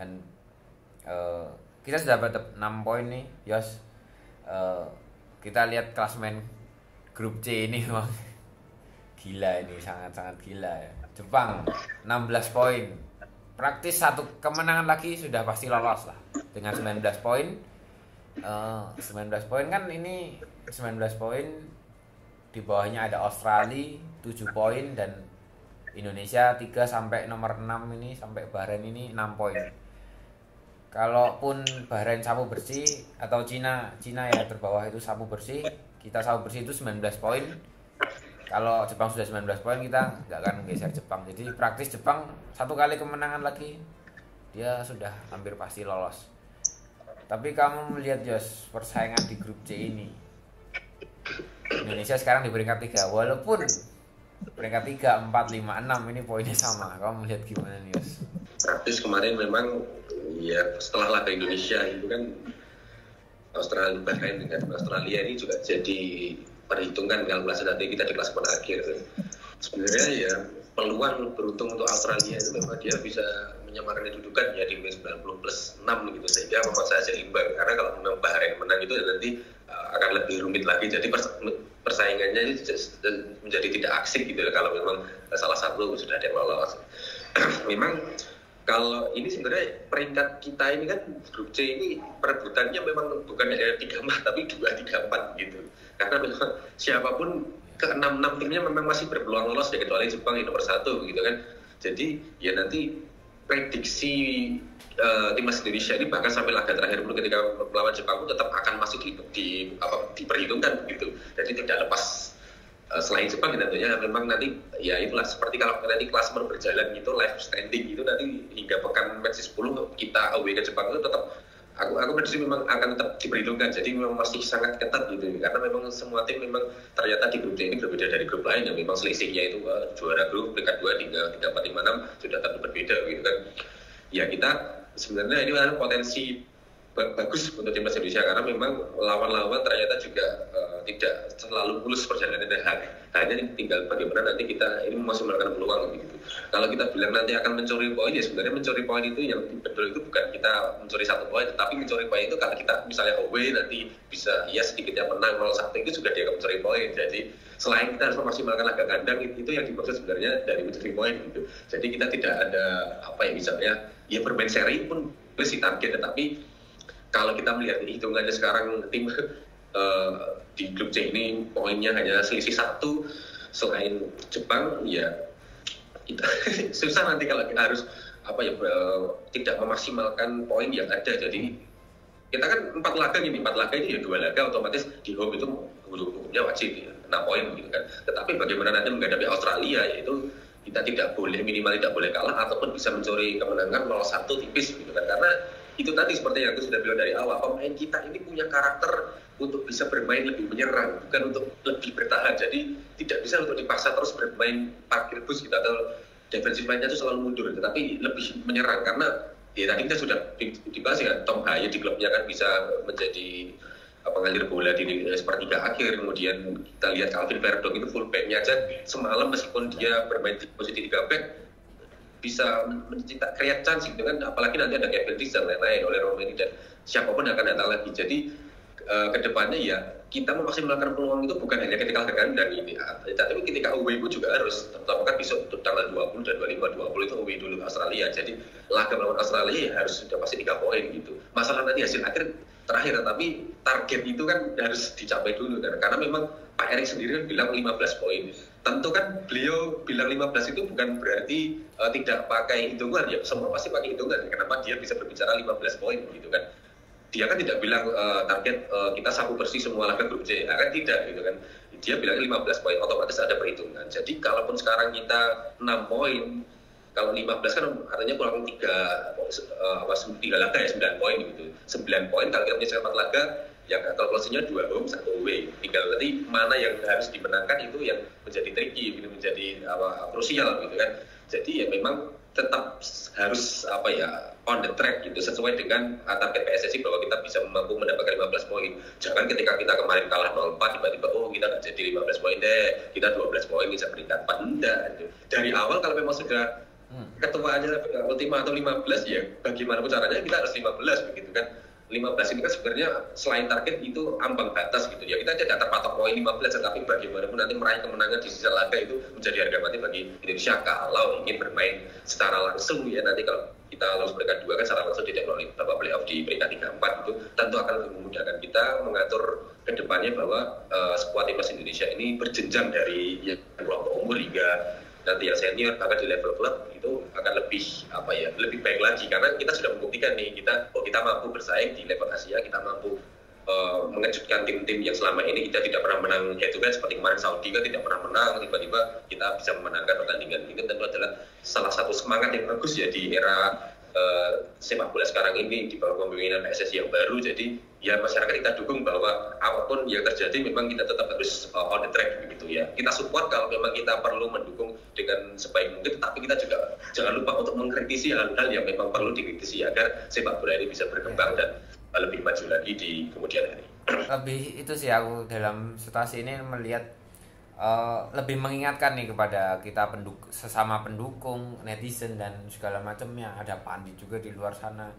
Dan eh, kita sudah dapat 6 poin nih, Yos. Kita lihat klasemen grup C ini memang gila, ini sangat-sangat gila ya. Jepang 16 poin. Praktis satu kemenangan lagi sudah pasti lolos lah dengan 19 poin. 19 poin kan, ini 19 poin. Di bawahnya ada Australia 7 poin dan Indonesia 3 sampai nomor 6 ini, sampai Bahrain ini 6 poin. Kalaupun Bahrain sapu bersih atau Cina ya terbawah itu sapu bersih, kita sapu bersih itu 19 poin. Kalau Jepang sudah 19 poin, kita nggak akan geser Jepang. Jadi praktis Jepang satu kali kemenangan lagi, dia sudah hampir pasti lolos. Tapi kamu melihat, Jos, persaingan di grup C ini, Indonesia sekarang di peringkat 3, walaupun peringkat 3, 4, 5, 6 ini poinnya sama. Kamu melihat gimana nih, Jos? Praktis kemarin memang ya setelah laga Indonesia itu kan Australia, Bahrain dengan Australia ini juga jadi perhitungan kalau nanti kita di kelas akhir. Sebenarnya ya peluang beruntung untuk Australia itu memang dia bisa menyamakan kedudukan ya di 90 plus 6 gitu, sehingga memang saja imbang. Karena kalau memang Bahrain menang itu nanti akan lebih rumit lagi. Jadi persaingannya ini menjadi tidak asik gitu ya, kalau memang salah satu sudah ada yang lolos. Memang kalau ini sebenarnya peringkat kita ini kan grup C ini perebutannya memang bukan hanya 3-4 tapi 2-3-4 gitu. Karena memang siapapun ke 6 timnya memang masih berpeluang lolos ya, kecuali Jepang yang nomor 1 gitu kan. Jadi ya nanti prediksi timnas Indonesia ini bahkan sampai laga terakhir pun ketika melawan Jepang pun tetap akan masih diperhitungkan gitu. Jadi tidak lepas selain Jepang tentunya memang nanti ya itulah, seperti kalau nanti klasemen berjalan gitu live standing gitu, nanti hingga pekan match 10 kita away ke Jepang itu tetap aku prediksi memang akan tetap diperhitungkan. Jadi memang masih sangat ketat gitu, karena memang semua tim memang ternyata di grup C ini berbeda dari grup lain yang memang selisihnya itu juara grup peringkat 2, 3, 4, 5, 6 sudah tentu berbeda gitu kan. Ya kita sebenarnya ini adalah potensi bagus untuk timnas Indonesia, karena memang lawan-lawan ternyata juga tidak selalu mulus perjalanannya. Hanya tinggal bagaimana nanti kita ini masih melakukan peluang gitu. Kalau kita bilang nanti akan mencuri poin, ya sebenarnya mencuri poin itu yang betul itu bukan kita mencuri 1 poin, tetapi mencuri poin itu kalau kita misalnya away nanti bisa ya sedikitnya menang 0-1 itu juga dia akan mencuri poin. Jadi selain kita harus memaksimalkan laga kandang, itu yang dimaksud sebenarnya dari mencuri poin gitu. Jadi kita tidak ada apa ya, misalnya ya bermain seri pun masih target, tetapi kalau kita melihat hitungannya sekarang tim di grup C ini poinnya hanya selisih 1 selain Jepang, ya kita susah nanti kalau kita harus tidak memaksimalkan poin yang ada. Jadi kita kan 4 laga ini ya 2 laga otomatis di home itu hukumnya wajib ya, 6 poin gitu kan. Tetapi bagaimana nanti menghadapi Australia, yaitu kita minimal tidak boleh kalah ataupun bisa mencuri kemenangan 0-1 tipis gitu kan. Karena itu tadi seperti yang aku sudah bilang dari awal, pemain kita ini punya karakter untuk bisa bermain lebih menyerang, bukan untuk lebih bertahan. Jadi tidak bisa untuk dipaksa terus bermain parkir bus gitu, atau defensive line-nya itu selalu mundur, tetapi lebih menyerang. Karena ya tadi kita sudah dibahas ya, Tom Haye di klubnya kan bisa menjadi pengalir bola di sepertiga akhir. Kemudian kita lihat Calvin Verdong itu full back-nya aja semalam, meskipun dia bermain di posisi 3 back, bisa mencipta create chance gitu kan. Apalagi nanti ada Kevin Dix dan lain-lain oleh Romani dan siapapun akan datang lagi. Jadi kedepannya ya kita memaksimalkan peluang itu bukan hanya ketika laga kandang ini, tapi ketika away pun juga harus, terutama kan besok tanggal 20 dan 25 itu away dulu ke Australia. Jadi laga melawan Australia ya harus sudah pasti 3 poin gitu. Masalah nanti hasil akhir terakhir, tapi target itu kan harus dicapai dulu kan. Karena memang Pak Erik sendiri kan bilang 15 poin. Tentu kan beliau bilang 15 itu bukan berarti tidak pakai hitungan ya, semua pasti pakai hitungan. Kenapa dia bisa berbicara 15 poin gitu kan? Dia kan tidak bilang target kita sapu bersih semua laga grup C, kan tidak gitu kan. Dia bilang 15 poin, otomatis ada perhitungan. Jadi kalaupun sekarang kita 6 poin, kalau 15 kan artinya kurang 3 laga ya, 9 poin gitu. 9 poin kalau kita menyelesaikan 4 laga, yang kalkulasinya 2 home 1 away. Tinggal nanti mana yang harus dimenangkan, itu yang menjadi tricky, menjadi krusial gitu kan. Jadi ya memang tetap harus on the track gitu, sesuai dengan target PSSI bahwa kita bisa mampu mendapatkan 15 poin. Jangan ketika kita kemarin kalah 0-4 tiba-tiba kita nggak jadi 15 poin deh, kita 12 poin bisa peringkat 4. Enggak gitu. Dari awal kalau memang sudah ketuanya ultima atau 15 ya bagaimanapun caranya kita harus 15 begitu kan. 15 ini kan sebenarnya selain target itu ambang batas gitu ya, kita tidak terpatok poin 15, tetapi bagaimanapun nanti meraih kemenangan di sisa laga itu menjadi harga mati bagi Indonesia kalau ingin bermain secara langsung ya. Nanti kalau kita lolos peringkat 2 kan secara langsung tidak melalui babak playoff di peringkat 3-4 itu tentu akan memudahkan kita mengatur ke depannya bahwa skuad timnas Indonesia ini berjenjang dari yang kelompok umur hingga nanti yang senior bahkan di level klub itu akan lebih lebih baik lagi karena kita sudah membuktikan nih kita mampu bersaing di level Asia, kita mampu mengejutkan tim-tim yang selama ini kita tidak pernah menang head to head seperti kemarin Saudi kan tidak pernah menang, tiba-tiba kita bisa memenangkan pertandingan. Itu tentu adalah salah satu semangat yang bagus ya di era sepak bola sekarang ini di bawah kepemimpinan PSSI yang baru. Jadi ya masyarakat kita dukung bahwa apapun yang terjadi memang kita tetap harus on the track begitu ya. Kita support kalau memang kita perlu mendukung dengan sebaik mungkin, tapi kita juga jangan lupa untuk mengkritisi hal-hal yang memang perlu dikritisi agar sepak bola ini bisa berkembang dan lebih maju lagi di kemudian hari. Lebih itu sih aku dalam situasi ini melihat lebih mengingatkan nih kepada kita sesama pendukung, netizen dan segala macamnya, ada pandit juga di luar sana.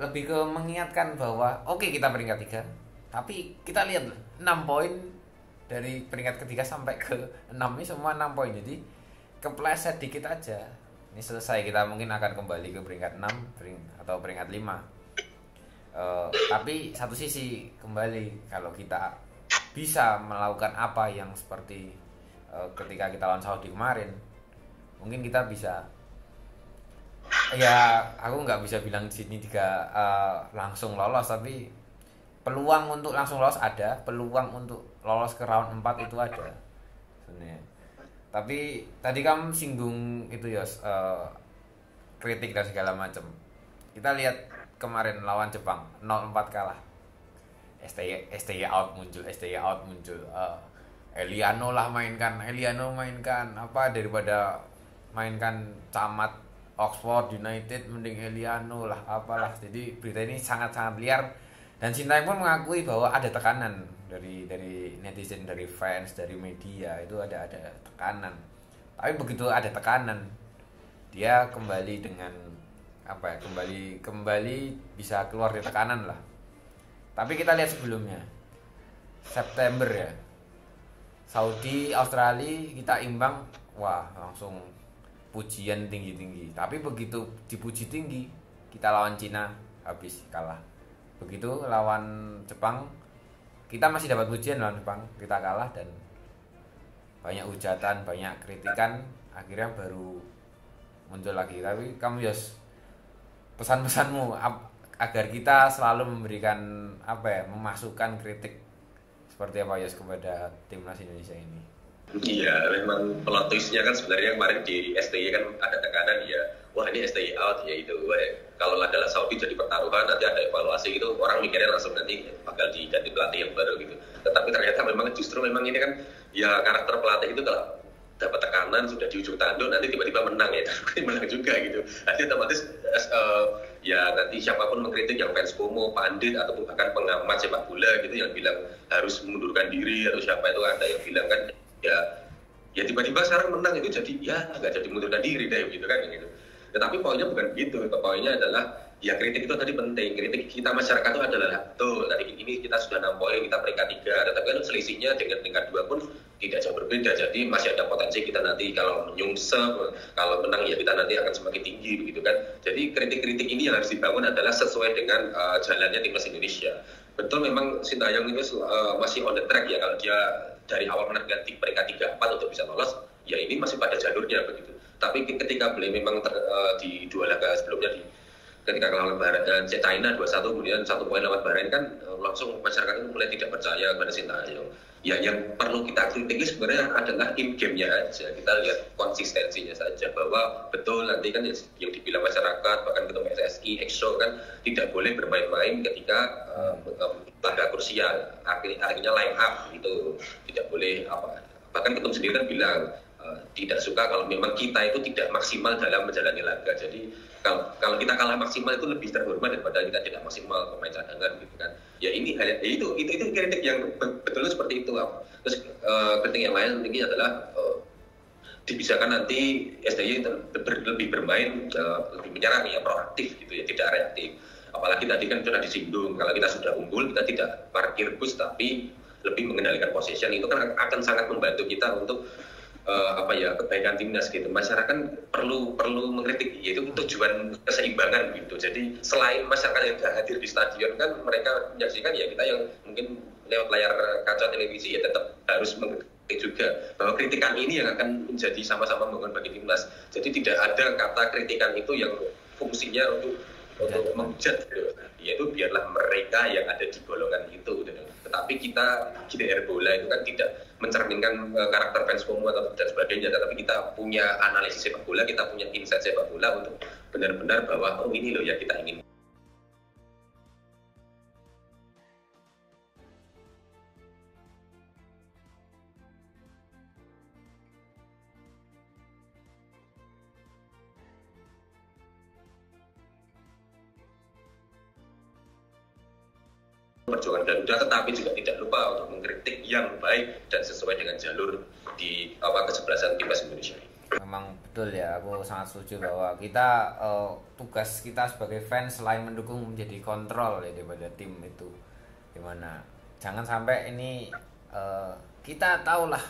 Lebih ke mengingatkan bahwa oke, kita peringkat 3, tapi kita lihat 6 poin dari peringkat ketiga sampai ke 6 ini semua 6 poin. Jadi kepleset dikit aja. Ini selesai, kita mungkin akan kembali ke peringkat 6 atau peringkat 5. Tapi satu sisi kembali kalau kita bisa melakukan apa yang seperti ketika kita lawan Saudi kemarin, mungkin kita bisa ya, aku nggak bisa bilang di sini langsung lolos, tapi peluang untuk langsung lolos ada, peluang untuk lolos ke round 4 itu ada sebenarnya. Tapi tadi kamu singgung itu ya, kritik dan segala macam. Kita lihat kemarin lawan Jepang 0-4 kalah. STY out muncul. Eliano mainkan apa daripada mainkan camat Oxford United, mending Eliano lah apalah. Jadi berita ini sangat-sangat liar dan Sintayong pun mengakui bahwa ada tekanan dari netizen, dari fans, dari media, itu ada tekanan. Tapi begitu ada tekanan, dia kembali dengan kembali bisa keluar dari tekanan lah. Tapi kita lihat sebelumnya, September ya, Saudi, Australia kita imbang, wah langsung pujian tinggi-tinggi. Tapi begitu dipuji tinggi, kita lawan Cina habis kalah. Begitu lawan Jepang, kita masih dapat pujian, lawan Jepang kita kalah dan banyak hujatan, banyak kritikan, akhirnya baru muncul lagi. Tapi kamu Yos, pesan-pesanmu agar kita selalu memberikan memasukkan kritik seperti apa Yos kepada timnas Indonesia ini? Iya, memang plot twist-nya kan sebenarnya kemarin di STY kan ada tekanan ya, wah ini STY out ya itu, kalau adalah Saudi jadi pertaruhan nanti ada evaluasi gitu, orang mikirnya langsung nanti bakal diganti pelatih yang baru gitu. Tetapi ternyata memang justru ini kan ya karakter pelatih itu kalau dapat tekanan sudah di ujung tanduk nanti tiba-tiba menang ya, menang juga gitu. Nanti otomatis ya nanti siapapun mengkritik, yang fans FOMO, pandit atau bahkan pengamat sepak bola gitu yang bilang harus mengundurkan diri atau siapa itu ada yang bilang kan ya tiba-tiba sekarang menang itu jadi ya nggak jadi mengundurkan diri deh gitu kan gitu. Tetapi poinnya bukan begitu, poinnya adalah ya kritik itu tadi penting, kritik kita masyarakat itu adalah tuh tadi ini kita sudah 6 poin, kita peringkat 3, tetapi kan selisihnya dengan peringkat 2 pun tidak jauh berbeda, jadi masih ada potensi kita nanti kalau menyungsep, kalau menang ya kita nanti akan semakin tinggi begitu kan. Jadi kritik-kritik ini yang harus dibangun adalah sesuai dengan jalannya timnas Indonesia. Betul memang Sintayong itu masih on the track ya, kalau dia dari awal menargetkan peringkat 3-4 untuk bisa lolos, ya ini masih pada jalurnya begitu. Tapi ketika beliau memang di 2 laga sebelumnya ketika kalah lawan China 2-1 kemudian 1 poin lawan Bahrain kan langsung masyarakat itu mulai tidak percaya kepada Sintayong. Ya yang perlu kita kritiki sebenarnya adalah in game-nya aja. Kita lihat konsistensinya saja bahwa betul nanti kan yang dibilang masyarakat bahkan ketua PSSI, EXO kan tidak boleh bermain-main ketika laga krusial. Artinya line up itu tidak boleh bahkan ketum sendiri kan bilang tidak suka kalau memang kita itu tidak maksimal dalam menjalani laga. Jadi kalau kita kalah maksimal itu lebih terhormat daripada kita tidak maksimal pemain cadangan gitu kan. Ya ini itu kritik yang betul seperti itu. Terus kritik yang lain mungkin adalah dibisakan nanti STY lebih bermain lebih menyerang ya, proaktif gitu ya, tidak reaktif. Apalagi tadi kan sudah disinggung, kalau kita sudah unggul kita tidak parkir bus tapi lebih mengendalikan possession, itu kan akan sangat membantu kita untuk kebaikan timnas gitu. Masyarakat perlu mengkritik, yaitu tujuan keseimbangan gitu. Jadi selain masyarakat yang hadir di stadion kan mereka menyaksikan, ya kita yang mungkin lewat layar kaca televisi ya tetap harus mengkritik juga, bahwa kritikan ini yang akan menjadi sama-sama membangun bagi timnas. Jadi tidak ada kata kritikan itu yang fungsinya untuk menghujat gitu. Yaitu biarlah mereka yang ada di golongan itu gitu. Tetapi kita GDR bola itu kan tidak mencerminkan karakter fans FOMO atau dan sebagainya, tetapi kita punya analisis sepak bola, kita punya insight sepak bola untuk benar-benar bahwa ini loh yang kita ingin. Perjuangan Garuda, tetapi juga tidak lupa untuk mengkritik yang baik dan sesuai dengan jalur di kesebelasan timnas Indonesia. Memang betul ya, aku sangat setuju bahwa kita tugas kita sebagai fans selain mendukung menjadi kontrol ya daripada tim itu, dimana jangan sampai ini kita tahulah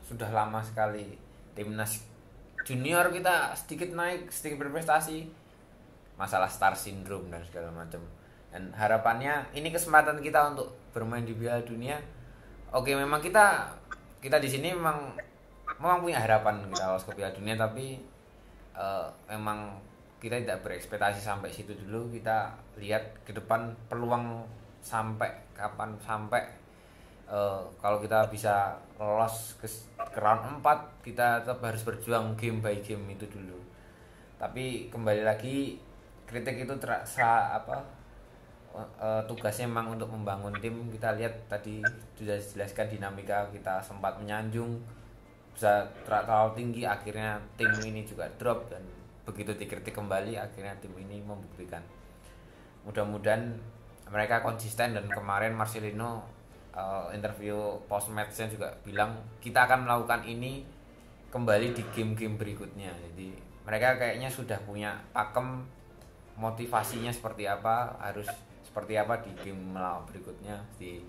sudah lama sekali timnas junior kita sedikit naik, sedikit berprestasi, masalah star syndrome dan segala macam. Dan harapannya ini kesempatan kita untuk bermain di Piala Dunia. Oke, memang kita di sini memang punya harapan kita lolos ke Piala Dunia, tapi memang kita tidak berekspektasi sampai situ dulu. Kita lihat ke depan peluang sampai kapan, sampai kalau kita bisa lolos ke round 4, kita tetap harus berjuang game by game itu dulu. Tapi kembali lagi, kritik itu tugasnya memang untuk membangun tim. Kita lihat tadi sudah dijelaskan dinamika, kita sempat menyanjung bisa terlalu tinggi, akhirnya tim ini juga drop, dan begitu dikritik kembali akhirnya tim ini membuktikan. Mudah-mudahan mereka konsisten, dan kemarin Marcelino interview post matchnya juga bilang kita akan melakukan ini kembali di game-game berikutnya. Jadi mereka kayaknya sudah punya pakem motivasinya seperti apa, harus seperti apa di game berikutnya, di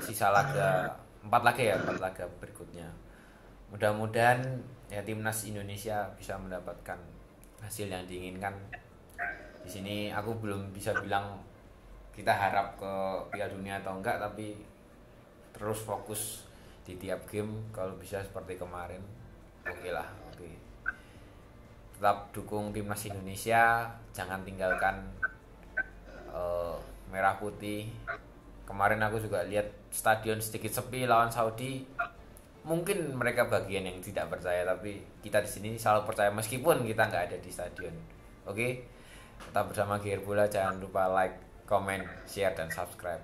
sisa laga 4 laga berikutnya. Mudah-mudahan ya timnas Indonesia bisa mendapatkan hasil yang diinginkan. Di sini aku belum bisa bilang kita harap ke Piala Dunia atau enggak, tapi terus fokus di tiap game, kalau bisa seperti kemarin. Oke. Tetap dukung timnas Indonesia, jangan tinggalkan merah putih. Kemarin aku juga lihat stadion sedikit sepi lawan Saudi. Mungkin mereka bagian yang tidak percaya, tapi kita di sini selalu percaya meskipun kita nggak ada di stadion. Oke, tetap bersama GR Bola. Jangan lupa like, comment, share, dan subscribe.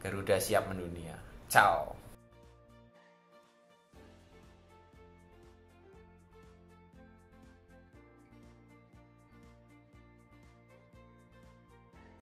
Garuda siap mendunia. Ciao.